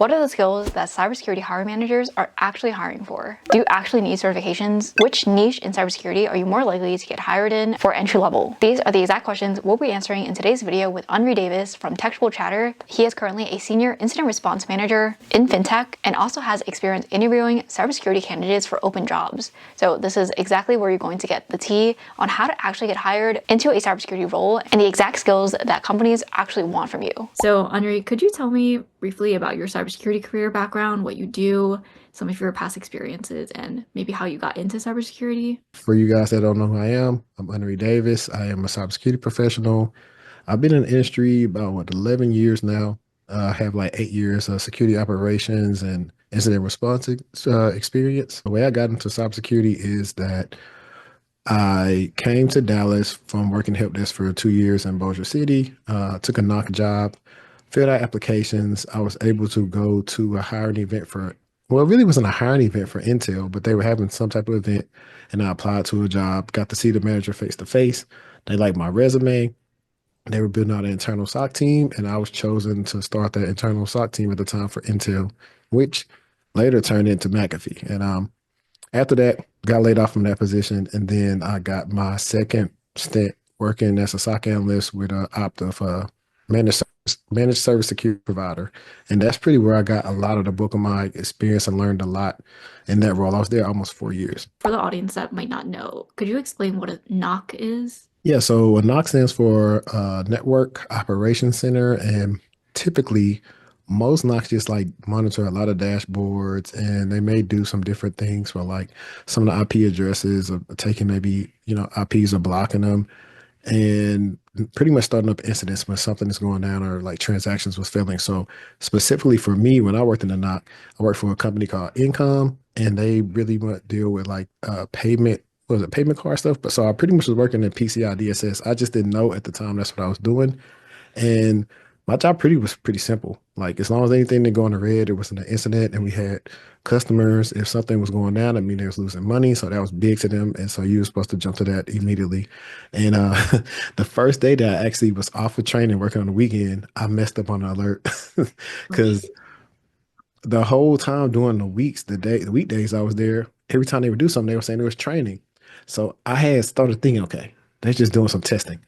What are the skills that cybersecurity hiring managers are actually hiring for? Do you actually need certifications? Which niche in cybersecurity are you more likely to get hired in for entry level? These are the exact questions we'll be answering in today's video with Henri Davis from Technical Chatter. He is currently a senior incident response manager in fintech and also has experience interviewing cybersecurity candidates for open jobs. So this is exactly where you're going to get the tea on how to actually get hired into a cybersecurity role and the exact skills that companies actually want from you. So Henri, could you tell me briefly about your cybersecurity career background, what you do, some of your past experiences, and maybe how you got into cybersecurity? For you guys that don't know who I am, I'm Henri Davis. I am a cybersecurity professional. I've been in the industry about 11 years now. I have like 8 years of security operations and incident response experience. The way I got into cybersecurity is that I came to Dallas from working help desk for 2 years in Bossier City, took a knock job, filled out applications. I was able to go to a hiring event well, it really wasn't a hiring event for Intel, but they were having some type of event, and I applied to a job, got to see the manager face to face. They liked my resume. They were building out an internal SOC team, and I was chosen to start that internal SOC team at the time for Intel, which later turned into McAfee. And after that, got laid off from that position, and then I got my second stint working as a SOC analyst with Optiv, managed service security provider, and that's pretty where I got a lot of the bulk of my experience and learned a lot in that role. I was there almost 4 years. For the audience that might not know, could you explain what a NOC is? Yeah, so a NOC stands for Network Operations Center, and typically most NOCs just like monitor a lot of dashboards, and they may do some different things for like some of the IP addresses or taking maybe, IPs or blocking them and pretty much starting up incidents when something is going down or like transactions was failing. So specifically for me, when I worked in the NOC, I worked for a company called Income, and they really deal with like payment, was it payment card stuff? But so I pretty much was working in PCI DSS. I just didn't know at the time that's what I was doing. And my job was pretty simple. Like as long as anything didn't go in the red, it wasn't an incident, and we had customers. If something was going down, I mean they was losing money, so that was big to them, and so you were supposed to jump to that immediately. And the first day that I actually was off of training, working on the weekend, I messed up on the alert because the whole time during the weekdays I was there, every time they would do something, they were saying it was training. So I had started thinking, okay, they're just doing some testing,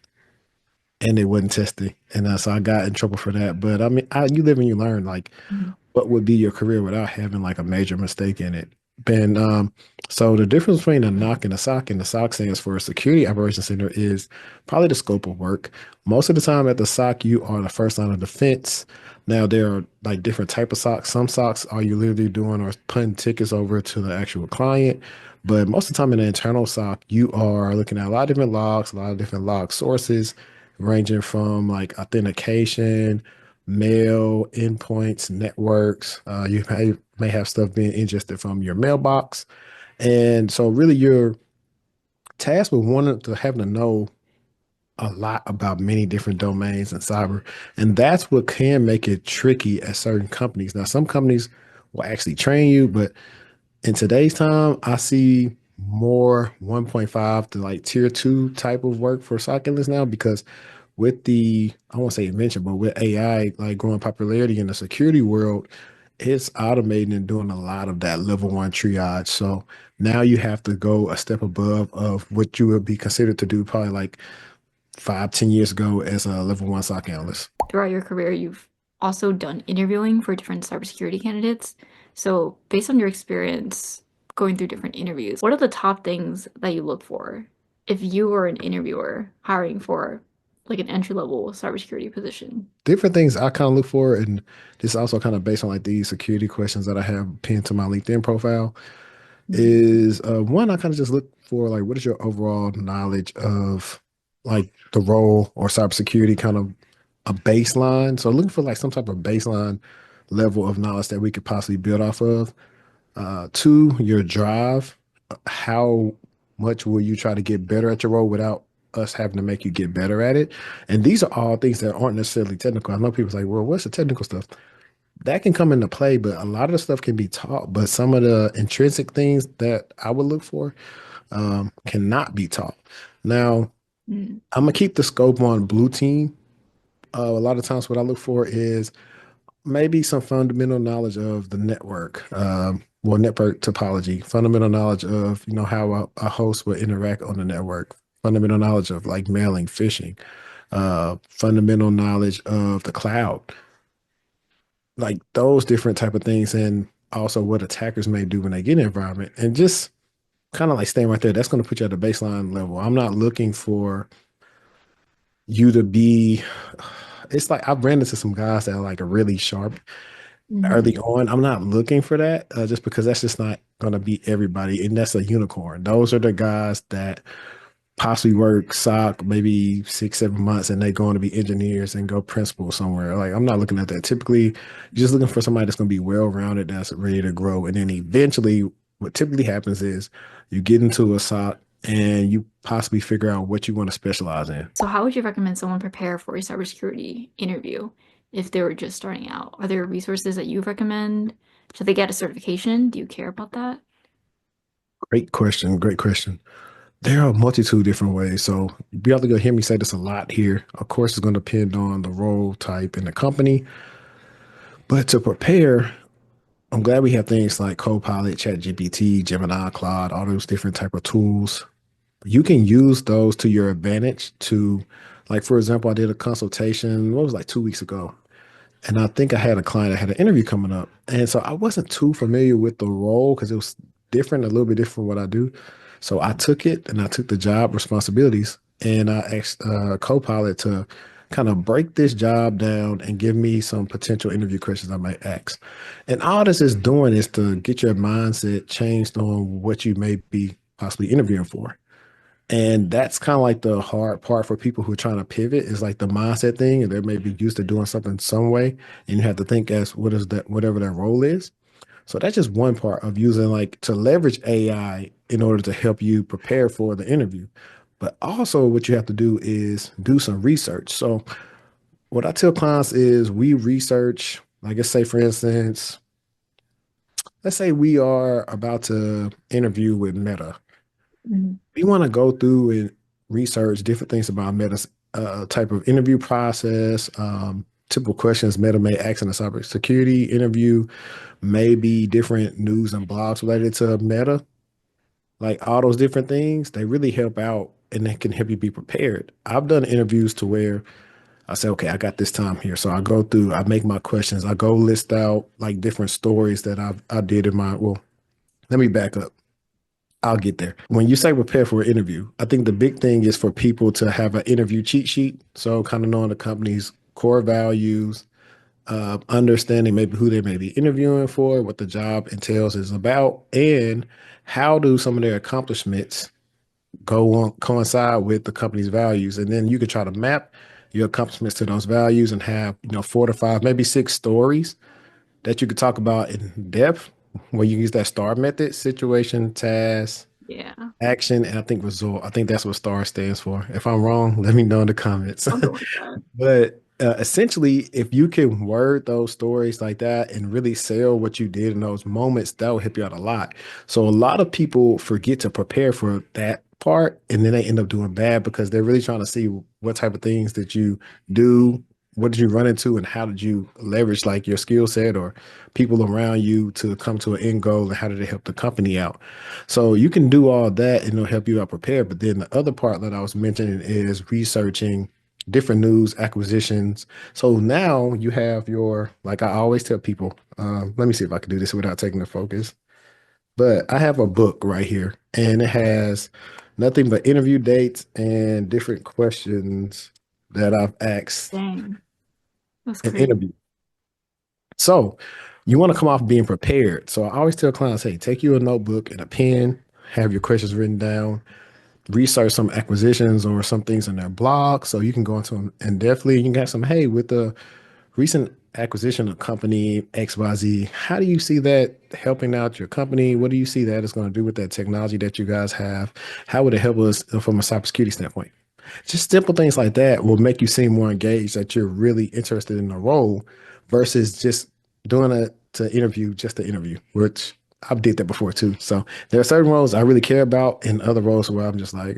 and it wasn't testing, and so I got in trouble for that. But I mean, you live and you learn. Like, Mhm. what would be your career without having like a major mistake in it? And so the difference between a NOC and a SOC, and the SOC stands for Security Operations Center, is probably the scope of work. Most of the time at the SOC, you are the first line of defense. Now there are like different type of SOCs. Some SOCs are you literally doing or putting tickets over to the actual client. But most of the time in the internal SOC, you are looking at a lot of different logs, a lot of different log sources, ranging from like authentication, mail, endpoints, networks. You may have stuff being ingested from your mailbox. And so really you're tasked with wanting to having to know a lot about many different domains in cyber. And that's what can make it tricky at certain companies. Now, some companies will actually train you, but in today's time, I see more 1.5 to like tier two type of work for SOC analysts now, because with I won't say invention, but with AI like growing popularity in the security world, it's automating and doing a lot of that level one triage. So now you have to go a step above of what you would be considered to do probably like 5, 10 years ago as a level one SOC analyst. Throughout your career, you've also done interviewing for different cybersecurity candidates. So, based on your experience going through different interviews, what are the top things that you look for if you were an interviewer hiring for like an entry-level cybersecurity position? Different things I kind of look for, and this is also kind of based on like these security questions that I have pinned to my LinkedIn profile, Mhm. is one, I kind of just look for like what is your overall knowledge of like the role or cybersecurity, kind of a baseline. So looking for like some type of baseline level of knowledge that we could possibly build off of. Two, your drive. How much will you try to get better at your role without us having to make you get better at it? And these are all things that aren't necessarily technical. I know people say, well, what's the technical stuff? That can come into play, but a lot of the stuff can be taught. But some of the intrinsic things that I would look for cannot be taught. Now, I'm gonna keep the scope on blue team. A lot of times, what I look for is maybe some fundamental knowledge of the network, well, network topology, fundamental knowledge of, how a host will interact on the network, fundamental knowledge of like mailing, phishing, fundamental knowledge of the cloud, like those different type of things, and also what attackers may do when they get in the environment, and just kind of like staying right there. That's going to put you at a baseline level. I'm not looking for you to be. It's like I've ran into some guys that are like really sharp Mhm. early on. I'm not looking for that, just because that's just not going to be everybody, and that's a unicorn. Those are the guys that possibly work SOC maybe 6, 7 months, and they're going to be engineers and go principal somewhere. Like I'm not looking at that. Typically, you're just looking for somebody that's going to be well rounded, that's ready to grow, and then eventually, what typically happens is you get into a SOC and you possibly figure out what you want to specialize in. So, how would you recommend someone prepare for a cybersecurity interview if they were just starting out? Are there resources that you recommend? Should they get a certification? Do you care about that? Great question. Great question. There are a multitude of different ways. So you have to go hear me say this a lot here. Of course, it's going to depend on the role type in the company. But to prepare, I'm glad we have things like Copilot, ChatGPT, Gemini, Claude, all those different type of tools. You can use those to your advantage to, like, for example, I did a consultation, what was it, like 2 weeks ago. And I think I had a client that had an interview coming up. And so I wasn't too familiar with the role because it was different, a little bit different from what I do. So I took it and I took the job responsibilities and I asked Copilot to kind of break this job down and give me some potential interview questions I might ask. And all this is doing is to get your mindset changed on what you may be possibly interviewing for. And that's kind of like the hard part for people who are trying to pivot is like the mindset thing, and they may be used to doing something some way, and you have to think as what is that whatever that role is. So that's just one part of using like to leverage AI in order to help you prepare for the interview. But also what you have to do is do some research. So what I tell clients is we research, like let's say for instance, let's say we are about to interview with Meta. Mhm. We want to go through and research different things about Meta's type of interview process, typical questions Meta may ask in a cybersecurity interview, maybe different news and blogs related to Meta, like all those different things. They really help out and they can help you be prepared. I've done interviews to where I say, okay, I got this time here. So I go through, I make my questions, I go list out like different stories that I did in my, well, let me back up. I'll get there. When you say prepare for an interview, I think the big thing is for people to have an interview cheat sheet. So kind of knowing the company's core values, understanding maybe who they may be interviewing for, what the job entails is about, and how do some of their accomplishments go on coincide with the company's values. And then you can try to map your accomplishments to those values and have, 4 to 5, maybe 6 stories that you could talk about in depth where you use that STAR method: situation, task, Yeah, action, and I think result. I think that's what STAR stands for. If I'm wrong, let me know in the comments. I'll go with that. But essentially, if you can word those stories like that and really sell what you did in those moments, that will help you out a lot. So a lot of people forget to prepare for that part, and then they end up doing bad because they're really trying to see what type of things that you do, what did you run into, and how did you leverage like your skill set or people around you to come to an end goal, and how did it help the company out. So you can do all that and it'll help you out prepare. But then the other part that I was mentioning is researching different news acquisitions. So now you have your, like I always tell people, let me see if I can do this without taking the focus. But I have a book right here and it has nothing but interview dates and different questions that I've asked Dang, that's in crazy. interview. So you want to come off being prepared. So I always tell clients, hey, take you a notebook and a pen, have your questions written down, research some acquisitions or some things in their blog so you can go into them and definitely you can get some, hey, with the recent acquisition of company XYZ, how do you see that helping out your company? What do you see that is going to do with that technology that you guys have? How would it help us from a cybersecurity standpoint? Just simple things like that will make you seem more engaged that you're really interested in the role versus just doing it to interview just to interview, which I've did that before too. So there are certain roles I really care about and other roles where I'm just like,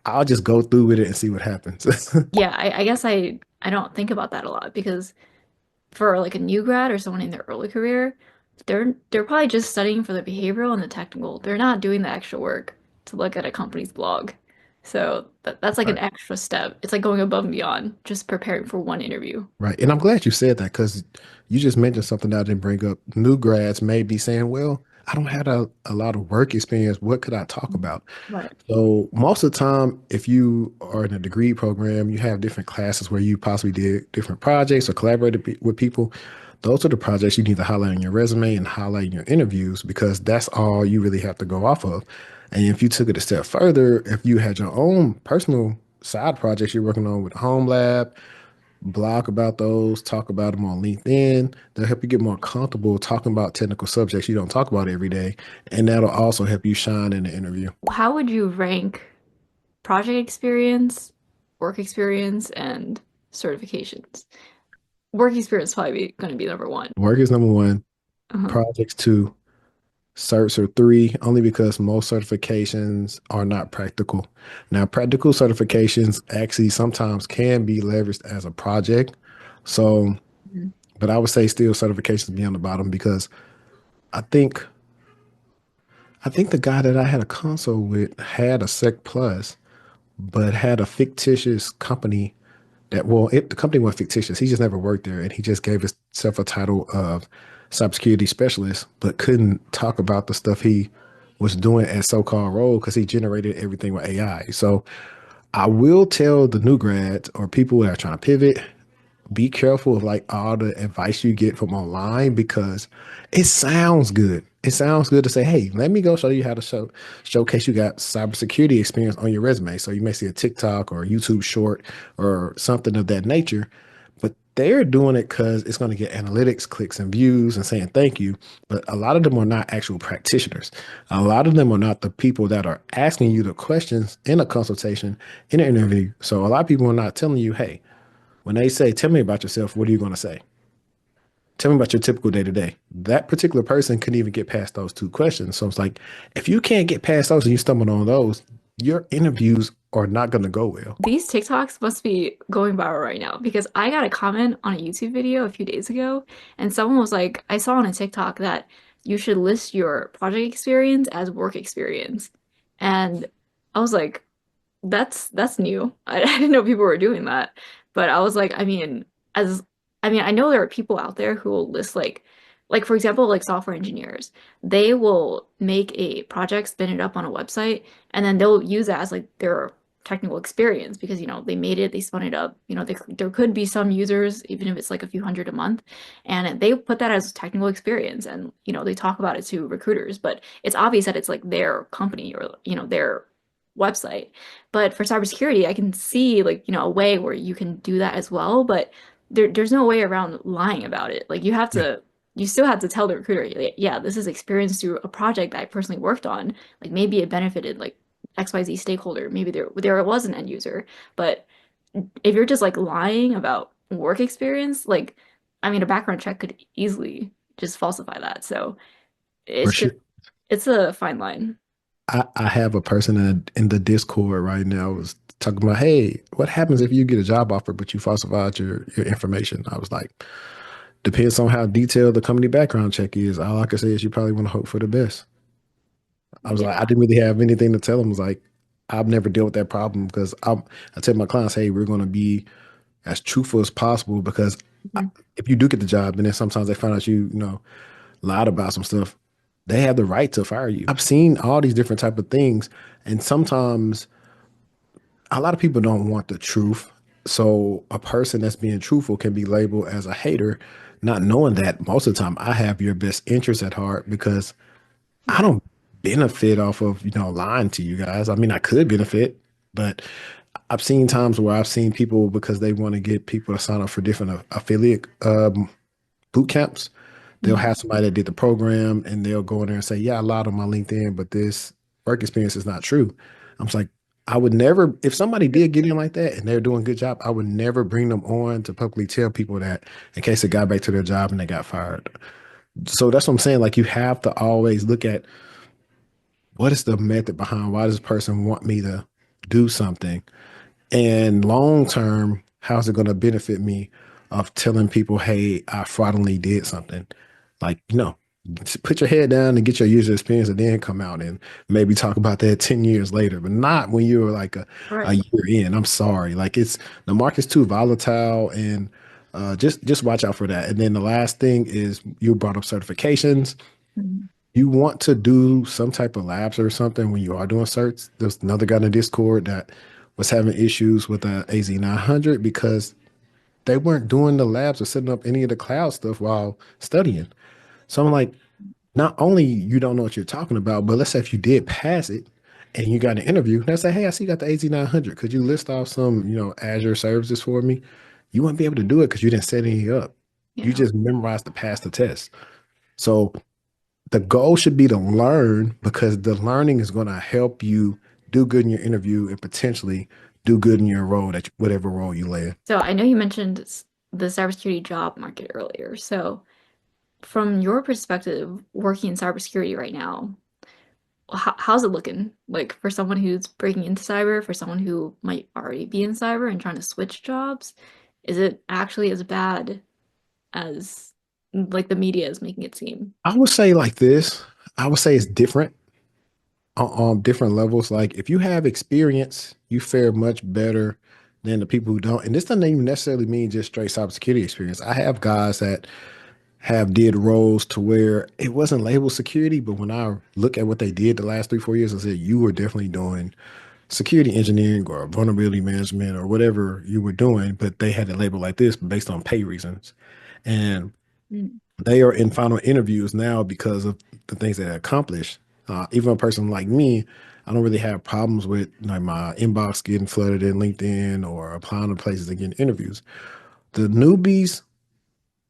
I'll just go through with it and see what happens. Yeah, I guess I don't think about that a lot because for like a new grad or someone in their early career, they're probably just studying for the behavioral and the technical. They're not doing the extra work to look at a company's blog. So that's like an Right. extra step. It's like going above and beyond, just preparing for one interview. Right. And I'm glad you said that because you just mentioned something that I didn't bring up. New grads may be saying, well, I don't have a lot of work experience. What could I talk Mhm. about? Right. So most of the time, if you are in a degree program, you have different classes where you possibly did different projects or collaborated with people. Those are the projects you need to highlight in your resume and highlight in your interviews because that's all you really have to go off of. And if you took it a step further, if you had your own personal side projects you're working on with Home Lab, blog about those, talk about them on LinkedIn. They'll help you get more comfortable talking about technical subjects you don't talk about every day. And that'll also help you shine in the interview. How would you rank project experience, work experience, and certifications? Work experience is probably going to be number one. Work is number one, Uh-huh. projects two, certs are three, only because most certifications are not practical. Now, practical certifications actually sometimes can be leveraged as a project. So, Mhm. but I would say still certifications be on the bottom because I think I think the guy that I had a console with had a Sec Plus, but had a fictitious company the company was fictitious. He just never worked there, and he just gave himself a title of cybersecurity specialist, but couldn't talk about the stuff he was doing as so-called role because he generated everything with AI. So I will tell the new grads or people that are trying to pivot, be careful of like all the advice you get from online because it sounds good. It sounds good to say, hey, let me go show you how to showcase you got cybersecurity experience on your resume. So you may see a TikTok or a YouTube short or something of that nature, but they're doing it because it's going to get analytics, clicks, and views and saying thank you. But a lot of them are not actual practitioners. A lot of them are not the people that are asking you the questions in a consultation, in an interview. So a lot of people are not telling you, hey, when they say, tell me about yourself, what are you going to say? Tell me about your typical day to day. That particular person couldn't even get past those two questions. So it's like, if you can't get past those and you stumble on those, your interviews are not going to go well. These TikToks must be going viral right now because I got a comment on a YouTube video a few days ago, and someone was like, I saw on a TikTok that you should list your project experience as work experience. And I was like, that's new. I didn't know people were doing that. But I was like, as I know there are people out there who will list like for example, like software engineers. They will make a project, spin it up on a website, and then they'll use that as like their technical experience because they made it, they spun it up. There could be some users, even if it's like a few hundred a month, and they put that as technical experience and they talk about it to recruiters, but it's obvious that it's like their company or their website. But for cybersecurity, I can see like, a way where you can do that as well, but there's no way around lying about it. Like Yeah. you still have to tell the recruiter, like, yeah, this is experience through a project that I personally worked on. Like maybe it benefited like XYZ stakeholder, maybe there was an end user. But if you're just like lying about work experience, like a background check could easily just falsify that. So For it's sure. just it's a fine line. I have a person in the Discord right now was talking about, hey, what happens if you get a job offer, but you falsified your information? I was like, depends on how detailed the company background check is. All I can say is you probably want to hope for the best. I was like, I Yeah. didn't really have anything to tell them. I was like, I've never dealt with that problem because I tell my clients, hey, we're going to be as truthful as possible because Mhm. if you do get the job and then sometimes they find out lied about some stuff, they have the right to fire you. I've seen all these different type of things, and sometimes a lot of people don't want the truth. So a person that's being truthful can be labeled as a hater, not knowing that most of the time I have your best interest at heart because I Right. don't benefit off of, lying to you guys. I mean, I could benefit, but I've seen times where I've seen people because they want to get people to sign up for different affiliate boot camps. They'll Mhm. have somebody that did the program and they'll go in there and say, yeah, I lied on my LinkedIn, but this work experience is not true. I'm just like, I would never, if somebody did get in like that and they're doing a good job, I would never bring them on to publicly tell people that in case they got back to their job and they got fired. So that's what I'm saying. Like you have to always look at what is the method behind why does this person want me to do something? And long term, how's it going to benefit me of telling people, hey, I fraudulently did something. Like, just put your head down and get your user experience and then come out and maybe talk about that 10 years later, but not when you're like a Right. year in. I'm sorry. Like the market's too volatile and just watch out for that. And then the last thing is you brought up certifications. Mhm. You want to do some type of labs or something when you are doing certs. There's another guy in the Discord that was having issues with the AZ900 because they weren't doing the labs or setting up any of the cloud stuff while studying. So I'm like, not only you don't know what you're talking about, but let's say if you did pass it and you got an interview, let's say, hey, I see you got the AZ900. Could you list off some, Azure services for me? You wouldn't be able to do it because you didn't set any up. You Yeah. just memorized to pass the test. So the goal should be to learn because the learning is going to help you do good in your interview and potentially do good in your role, that whatever role you land. So I know you mentioned the cybersecurity job market earlier. So from your perspective, working in cybersecurity right now, how's it looking? Like for someone who's breaking into cyber, for someone who might already be in cyber and trying to switch jobs, is it actually as bad as like the media is making it seem? I would say like this. I would say it's different on different levels. Like if you have experience, you fare much better than the people who don't. And this doesn't even necessarily mean just straight cybersecurity experience. I have guys that have did roles to where it wasn't labeled security, but when I look at what they did the last 3, 4 years, I said you were definitely doing security engineering or vulnerability management or whatever you were doing, but they had it labeled like this based on pay reasons. And Mm. they are in final interviews now because of the things they accomplished. Even a person like me, I don't really have problems with like my inbox getting flooded in LinkedIn or applying to places and getting interviews. The newbies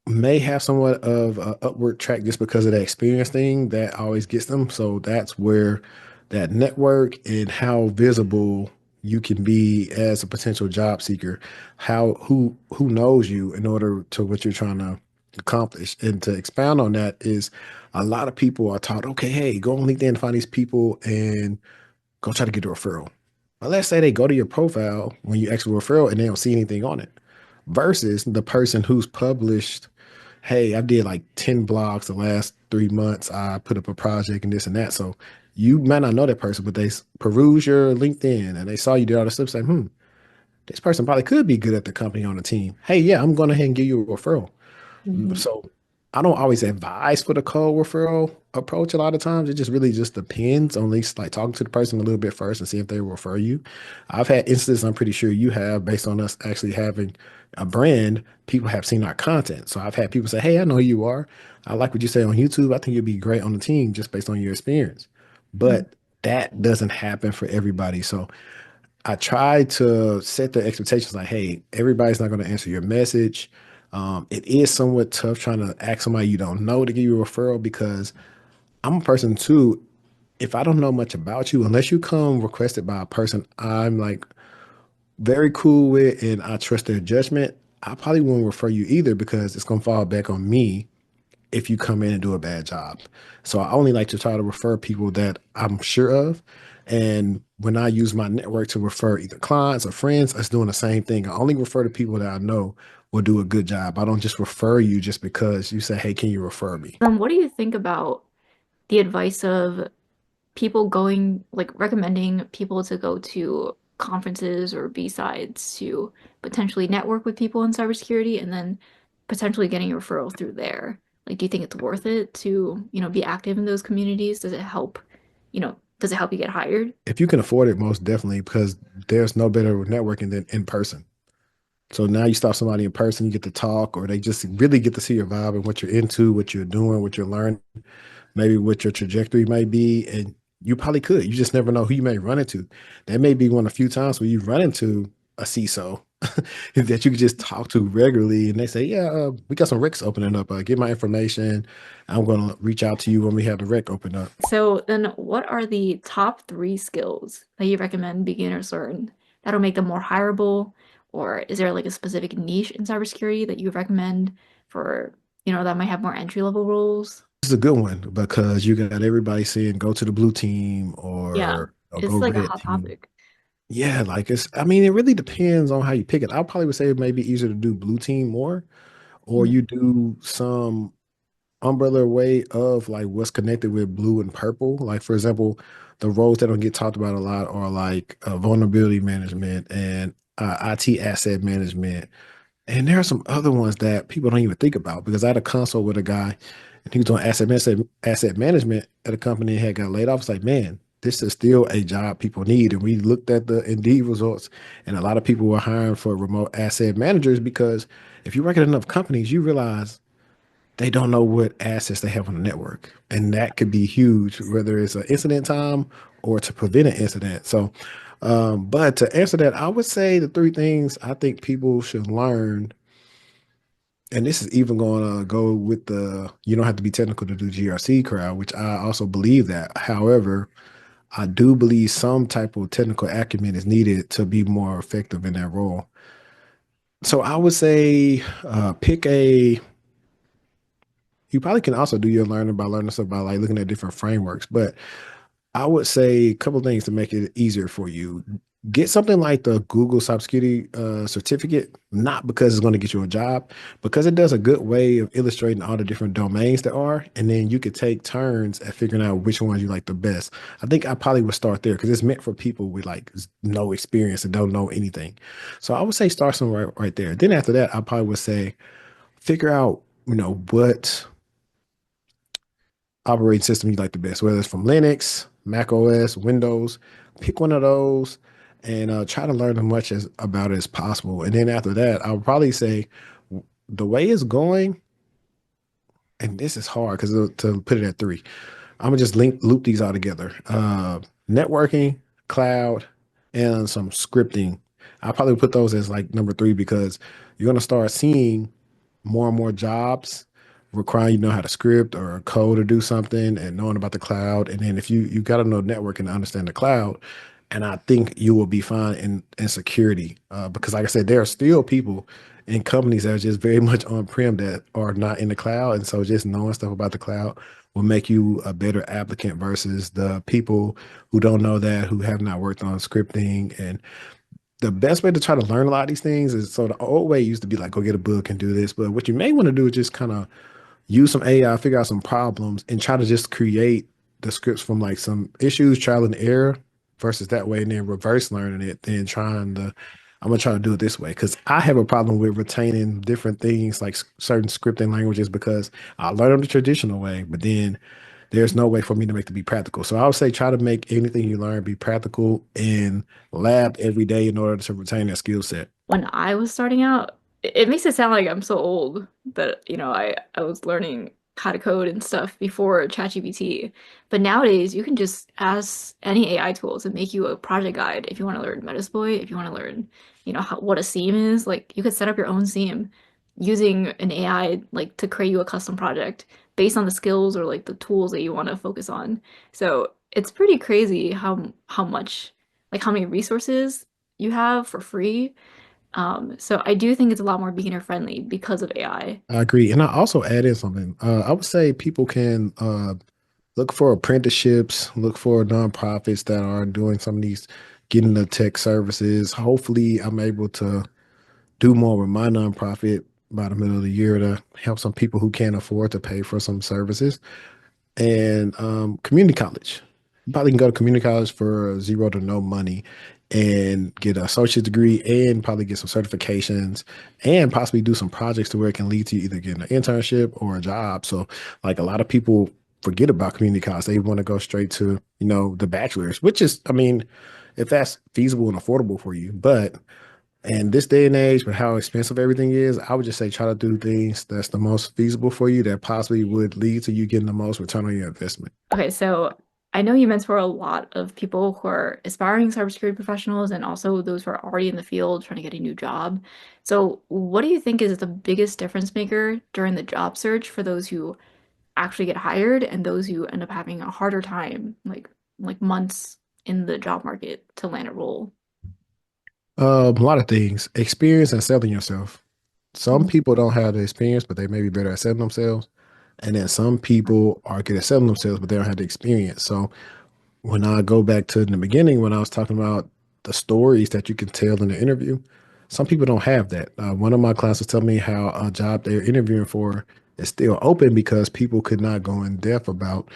may have somewhat of an upward track just because of that experience thing that always gets them. So that's where that network and how visible you can be as a potential job seeker, how who knows you in order to what you're trying to accomplish. And to expound on that is a lot of people are taught, okay, hey, go on LinkedIn and find these people and go try to get a referral. But let's say they go to your profile when you ask for a referral and they don't see anything on it versus the person who's published, hey, I did like 10 blogs the last 3 months. I put up a project and this and that. So you might not know that person, but they peruse your LinkedIn and they saw you did all this stuff. Say, this person probably could be good at the company on the team. Hey, yeah, I'm going to ahead and give you a referral. Mhm. So I don't always advise for the cold referral approach. A lot of times, it just really just depends on at least like talking to the person a little bit first and see if they will refer you. I've had instances, I'm pretty sure you have, based on us actually having a brand, people have seen our content. So I've had people say, hey, I know who you are. I like what you say on YouTube. I think you'd be great on the team just based on your experience. Mhm. But that doesn't happen for everybody. So I try to set the expectations like, hey, everybody's not going to answer your message. It is somewhat tough trying to ask somebody you don't know to give you a referral because I'm a person too. If I don't know much about you, unless you come requested by a person I'm like very cool with and I trust their judgment, I probably won't refer you either because it's going to fall back on me if you come in and do a bad job. So I only like to try to refer people that I'm sure of. And when I use my network to refer either clients or friends, it's doing the same thing. I only refer to people that I know will do a good job. I don't just refer you just because you say, hey, can you refer me? What do you think about the advice of people going, like recommending people to go to conferences or B-sides to potentially network with people in cybersecurity and then potentially getting a referral through there? Like, do you think it's worth it to, be active in those communities? Does it help you get hired? If you can afford it, most definitely, because there's no better networking than in person. So now you stop somebody in person, you get to talk, or they just really get to see your vibe and what you're into, what you're doing, what you're learning, maybe what your trajectory might be. And you probably could. You just never know who you may run into. That may be one of the few times where you run into a CISO that you could just talk to regularly. And they say, yeah, we got some recs opening up. Get my information. I'm going to reach out to you when we have the rec open up. So then what are the top three skills that you recommend beginners learn that'll make them more hireable? Or is there like a specific niche in cybersecurity that you recommend for, that might have more entry level roles? This is a good one because you got everybody saying go to the blue team Yeah, or go it's like a red hot team. topic. Yeah, like I mean, it really depends on how you pick it. I probably would say it may be easier to do blue team more, or Mhm. you do some umbrella way of like what's connected with blue and purple. Like for example, the roles that don't get talked about a lot are like vulnerability management and IT asset management. And there are some other ones that people don't even think about because I had a consult with a guy and he was doing asset management at a company and had got laid off. It's like, man, this is still a job people need. And we looked at the Indeed results, and a lot of people were hiring for remote asset managers because if you work at enough companies, you realize they don't know what assets they have on the network. And that could be huge, whether it's an incident time or to prevent an incident. So, but to answer that, I would say the three things I think people should learn, and this is even going to go with the you don't have to be technical to do GRC crowd, which I also believe that. However, I do believe some type of technical acumen is needed to be more effective in that role. So I would say pick a you probably can also do your learning by learning stuff by like looking at different frameworks. But I would say a couple of things to make it easier for you. Get something like the Google Cybersecurity certificate, not because it's going to get you a job, because it does a good way of illustrating all the different domains there are. And then you could take turns at figuring out which ones you like the best. I think I probably would start there because it's meant for people with like no experience and don't know anything. So I would say start somewhere right there. Then after that, I probably would say figure out, what operating system you like the best, whether it's from Linux, Mac OS, Windows. Pick one of those and try to learn as much as about it as possible. And then after that, I would probably say the way it's going, and this is hard because to put it at three. I'm gonna just loop these all together. Networking, cloud, and some scripting. I'll probably put those as like number three because you're gonna start seeing more and more jobs requiring you know how to script or code or do something and knowing about the cloud. And then if you got to know networking and understand the cloud, and I think you will be fine in security because like I said, there are still people in companies that are just very much on-prem that are not in the cloud. And so just knowing stuff about the cloud will make you a better applicant versus the people who don't know that, who have not worked on scripting. And the best way to try to learn a lot of these things is so the old way used to be like, go get a book and do this. But what you may want to do is just kind of use some AI, figure out some problems, and try to just create the scripts from like some issues, trial and error, versus that way, and then reverse learning it, then trying to. I'm gonna try to do it this way because I have a problem with retaining different things like certain scripting languages because I learned them the traditional way, but then there's no way for me to make it be practical. So I would say try to make anything you learn be practical in lab every day in order to retain that skill set. When I was starting out, it makes it sound like I'm so old that, I was learning how to code and stuff before ChatGPT. But nowadays, you can just ask any AI tool to make you a project guide if you want to learn Metasploit, if you want to learn, what a seam is. Like, you could set up your own seam using an AI, like, to create you a custom project based on the skills or like the tools that you want to focus on. So it's pretty crazy how much, like, how many resources you have for free. So I do think it's a lot more beginner friendly because of AI. I agree. And I also add in something. I would say people can look for apprenticeships, look for nonprofits that are doing some of these, getting the tech services. Hopefully, I'm able to do more with my nonprofit by the middle of the year to help some people who can't afford to pay for some services and community college. You probably can go to community college for zero to no money and get an associate degree and probably get some certifications and possibly do some projects to where it can lead to either getting an internship or a job. So, like a lot of people forget about community college. They want to go straight to, the bachelor's, which is, I mean, if that's feasible and affordable for you. But in this day and age, with how expensive everything is, I would just say try to do things that's the most feasible for you that possibly would lead to you getting the most return on your investment. Okay, so I know you mentor a lot of people who are aspiring cybersecurity professionals and also those who are already in the field trying to get a new job. So what do you think is the biggest difference maker during the job search for those who actually get hired and those who end up having a harder time, like months in the job market to land a role? A lot of things, experience and selling yourself. Some Mhm. people don't have the experience, but they may be better at selling themselves. And then some people are good at selling themselves, but they don't have the experience. So when I go back to the beginning, when I was talking about the stories that you can tell in the interview. Some people don't have that. One of my clients was telling me how a job they're interviewing for is still open because people could not go in depth about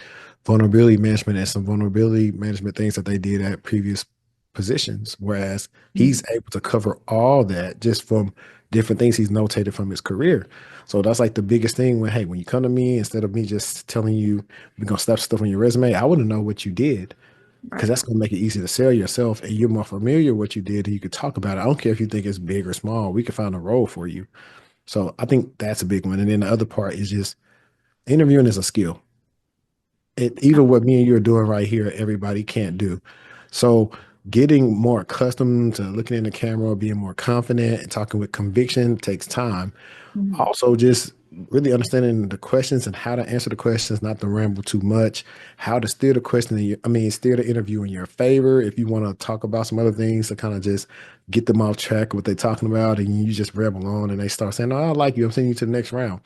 vulnerability management and some vulnerability management things that they did at previous positions. Whereas he's able to cover all that just from different things he's notated from his career. So that's like the biggest thing when, hey, when you come to me, instead of me just telling you we're gonna stuff stuff on your resume, I want to know what you did because Right. that's gonna make it easy to sell yourself and you're more familiar with what you did and you could talk about it. I don't care if you think it's big or small, we can find a role for you. So I think that's a big one. And then the other part is just interviewing is a skill. Even what me and you are doing right here, everybody can't do. So getting more accustomed to looking in the camera, being more confident and talking with conviction takes time. Mhm. Also, just really understanding the questions and how to answer the questions, not to ramble too much, how to steer the question, steer the interview in your favor. If you want to talk about some other things to kind of just get them off track of what they're talking about, and you just ramble on and they start saying, "Oh, I like you. I'm sending you to the next round."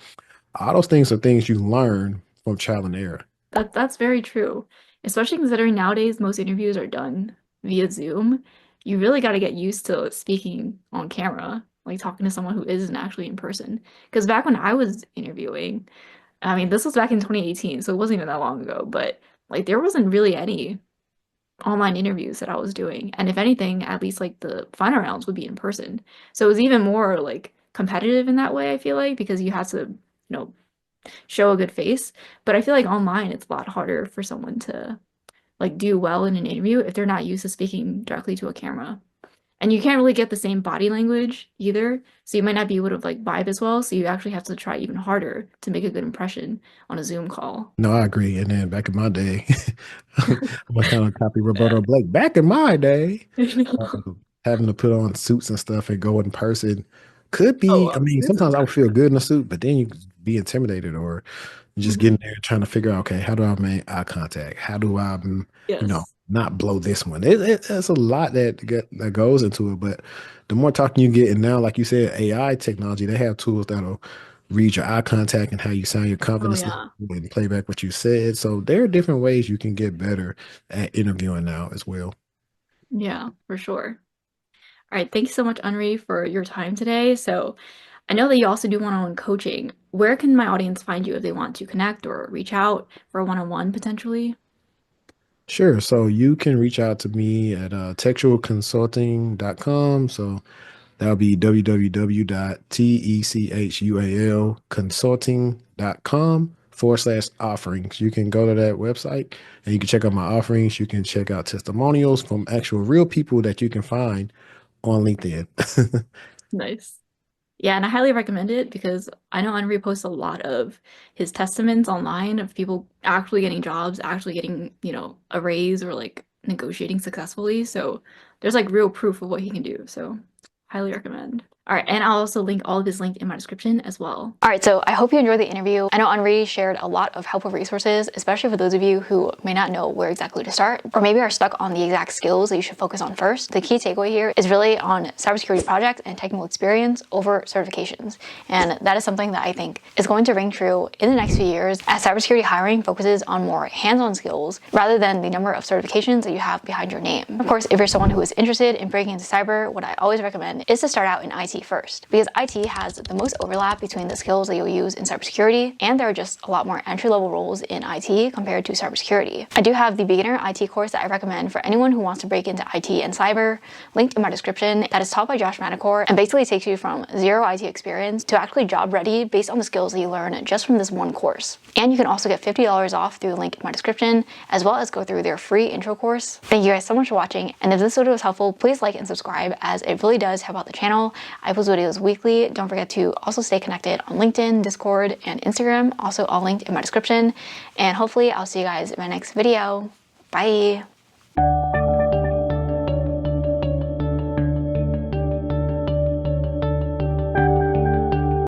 All those things are things you learn from trial and error. That's very true. Especially considering nowadays most interviews are done via Zoom. You really got to get used to speaking on camera, like talking to someone who isn't actually in person. Because back when I was interviewing, I mean, this was back in 2018, so it wasn't even that long ago, but like there wasn't really any online interviews that I was doing. And if anything, at least like the final rounds would be in person. So it was even more like competitive in that way, I feel like, because you had to, show a good face. But I feel like online it's a lot harder for someone to like do well in an interview if they're not used to speaking directly to a camera. And you can't really get the same body language either. So you might not be able to like vibe as well. So you actually have to try even harder to make a good impression on a Zoom call. No, I agree. And then back in my day, I'm gonna kind of copy Roberto Blake. Back in my day, having to put on suits and stuff and go in person could Oh, be. I mean, this is sometimes I would feel good in a suit, but then you could be intimidated or you just Mhm. getting there trying to figure out, okay, how do I make eye contact? How do I, Yes. not blow this one? It's a lot that goes into it. But the more talking you get, and now, like you said, AI technology, they have tools that'll read your eye contact and how you sound your Oh confidence level yeah. and play back what you said. So there are different ways you can get better at interviewing now as well. Yeah, for sure. All right, thanks so much, Henri, for your time today. So I know that you also do one-on-one coaching. Where can my audience find you if they want to connect or reach out for a one-on-one potentially? Sure. So you can reach out to me at textualconsulting.com. So that'll be www.techualconsulting.com/offerings. You can go to that website and you can check out my offerings. You can check out testimonials from actual real people that you can find on LinkedIn. Nice. Yeah, and I highly recommend it because I know Henri posts a lot of his testaments online of people actually getting jobs, actually getting, a raise or like negotiating successfully. So there's like real proof of what he can do. So highly recommend. All right, and I'll also link all of his links in my description as well. All right, so I hope you enjoyed the interview. I know Henri shared a lot of helpful resources, especially for those of you who may not know where exactly to start, or maybe are stuck on the exact skills that you should focus on first. The key takeaway here is really on cybersecurity projects and technical experience over certifications. And that is something that I think is going to ring true in the next few years as cybersecurity hiring focuses on more hands-on skills rather than the number of certifications that you have behind your name. Of course, if you're someone who is interested in breaking into cyber, what I always recommend is to start out in IT first, because IT has the most overlap between the skills that you'll use in cybersecurity, and there are just a lot more entry-level roles in IT compared to cybersecurity. I do have the beginner IT course that I recommend for anyone who wants to break into IT and cyber, linked in my description, that is taught by Josh Manicore and basically takes you from zero IT experience to actually job ready based on the skills that you learn just from this one course. And you can also get $50 off through the link in my description, as well as go through their free intro course. Thank you guys so much for watching, and if this video was helpful, please like and subscribe as it really does help out the channel. I post videos weekly. Don't forget to also stay connected on LinkedIn, Discord, and Instagram, also all linked in my description. And hopefully I'll see you guys in my next video. Bye.